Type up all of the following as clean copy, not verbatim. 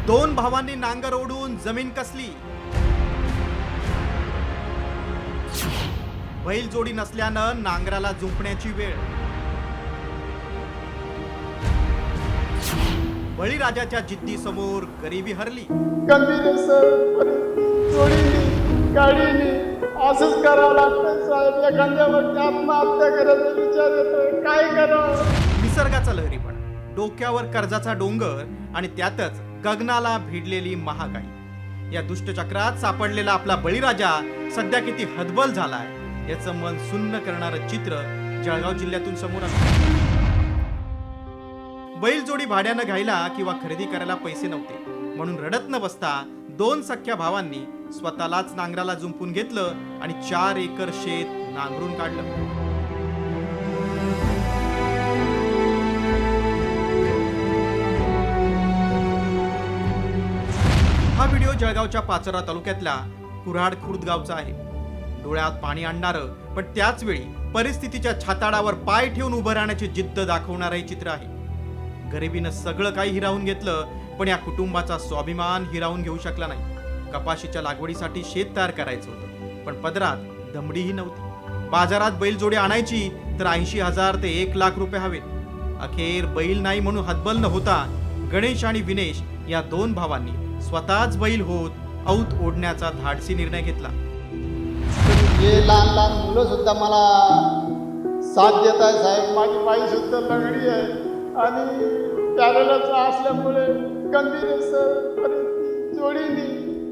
दोन भावांनी नांगर ओढून जमीन कसली. बैल जोडी नसल्यानं नांगराला जुंपण्याची वेळ. बळीराजाच्या जिद्दी समोर गरिबी हरली. गंभीर सर जोडीने गाडीने असंच करावं लागतं साहेब. एखाद्या वरती आत्महत्या करायचा विचार येतोय, काय करावं. निसर्गाचा लहरीपण, डोक्यावर कर्जाचा डोंगर आणि त्यातच गगनाला भिडलेली महागाई. या दुष्टचक्रात सापडलेला आपला बळीराजा सध्या किती हतबल झालाय याचं मन सुन्न करणारं चित्र जळगाव जिल्ह्यातून समोर आलं. बैलजोडी भाड्यानं घ्यायला किंवा खरेदी करायला पैसे नव्हते म्हणून रडत न बसता दोन सख्या भावांनी स्वतःलाच नांगराला जुंपून घेतलं आणि 4 एकर शेत नांगरून काढलं. हा व्हिडिओ जळगावच्या पाचोरा तालुक्यातल्या कुऱ्हाड खुर्द गावचा आहे. डोळ्यात पाणी आणणारं पण त्याच वेळी परिस्थितीच्या छाताडावर पाय ठेवून उभं राहण्याची जिद्द दाखवणारं हे चित्र आहे. गरिबीनं सगळं काही हिरावून घेतलं पण या कुटुंबाचा स्वाभिमान हिरावून घेऊ शकला नाही. कपाशीच्या लागवडीसाठी शेत तयार करायचं होतं पण पदरात दमडीही नव्हती. बाजारात बैलजोडी आणायची तर 80,000 ते 1,00,000 रुपये हवेत. अखेर बैल नाही म्हणून हतबल न होता गणेश आणि विनेश या दोन भावांनी स्वतःच बैल होत औत ओढण्याचा धाडसी निर्णय घेतला. हे लहान लहान मुलं सुद्धा मला साथ देत आहे साहेब. माझी बाई सुद्धा लंगडी आहे आणि पॅरलच असल्यामुळे गंभीर सर जोडीने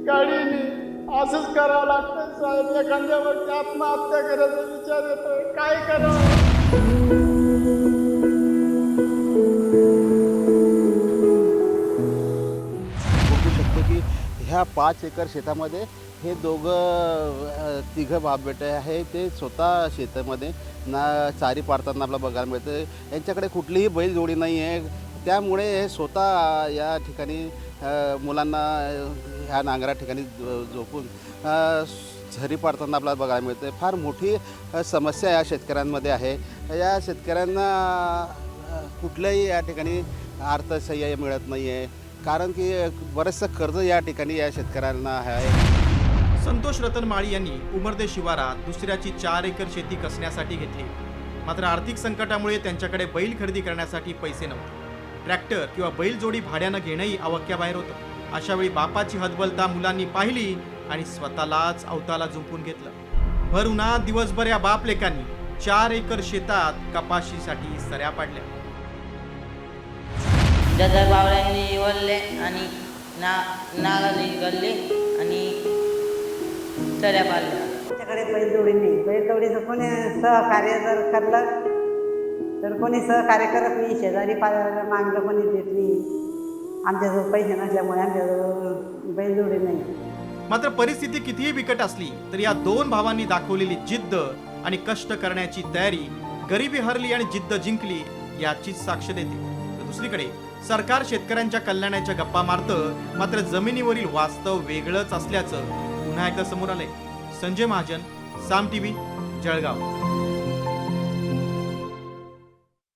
गाडीने असंच करावं लागतं साहेब. एखाद्या वरती आत्महत्या करायचा विचार येतोय, काय करावं. ह्या 5 एकर शेतामध्ये हे तिघं बाप बेटे आहे. ते स्वतः शेतामध्ये चारी पाडताना आपल्याला बघायला मिळतं. यांच्याकडे कुठलीही बैलजोडी नाही आहे. त्यामुळे हे स्वतः या ठिकाणी मुलांना ह्या नांगरा ठिकाणी झोपून झरी पाडताना आपल्याला बघायला मिळतं. फार मोठी समस्या या शेतकऱ्यांमध्ये आहे. या शेतकऱ्यांना कुठल्याही या ठिकाणी अर्थसहाय्य मिळत नाही आहे कारण की बरंचसं कर्ज या ठिकाणी या शेतकऱ्यांना आहे. संतोष रतन माळी यांनी उमरदे शिवारात दुसऱ्याची 4 एकर शेती कसण्यासाठी घेतली. मात्र आर्थिक संकटामुळे त्यांच्याकडे बैल खरेदी करण्यासाठी पैसे नव्हते. ट्रॅक्टर किंवा बैलजोडी भाड्यानं घेणंही अवक्याबाहेर होतं. अशावेळी बापाची हतबलता मुलांनी पाहिली आणि स्वतःलाच अवताला जुंपून घेतलं. भर उन्हात दिवसभर या बाप लेकांनी 4 एकर शेतात कपाशीसाठी सऱ्या पाडल्या. दादा बावळ्यांनी वळले आणि नागाली गल्ले आणि सऱ्या पाडल्या. आमच्याकडे बैलजोडी नाही. बैलजोडीचं कोणी सहकार्य जर करलं तर कोणी सहकार्य करत नाही. शेजारी मागलं कोणी देत नाही. आमच्याजवळ पैसे नसल्यामुळे आमच्याजवळ बैलजोडी नाही. मात्र परिस्थिती कितीही बिकट असली तरी या दोन भावांनी दाखवलेली जिद्द आणि कष्ट करण्याची तयारी गरिबी हरली आणि जिद्द जिंकली याचीच साक्ष देते. तर दुसरीकडे सरकार शेतकऱ्यांच्या कल्याणाच्या गप्पा मारतं मात्र जमिनीवरील वास्तव वेगळंच असल्याचं पुन्हा एकदा समोर आलंय. संजय महाजन, साम टीव्ही, जळगाव.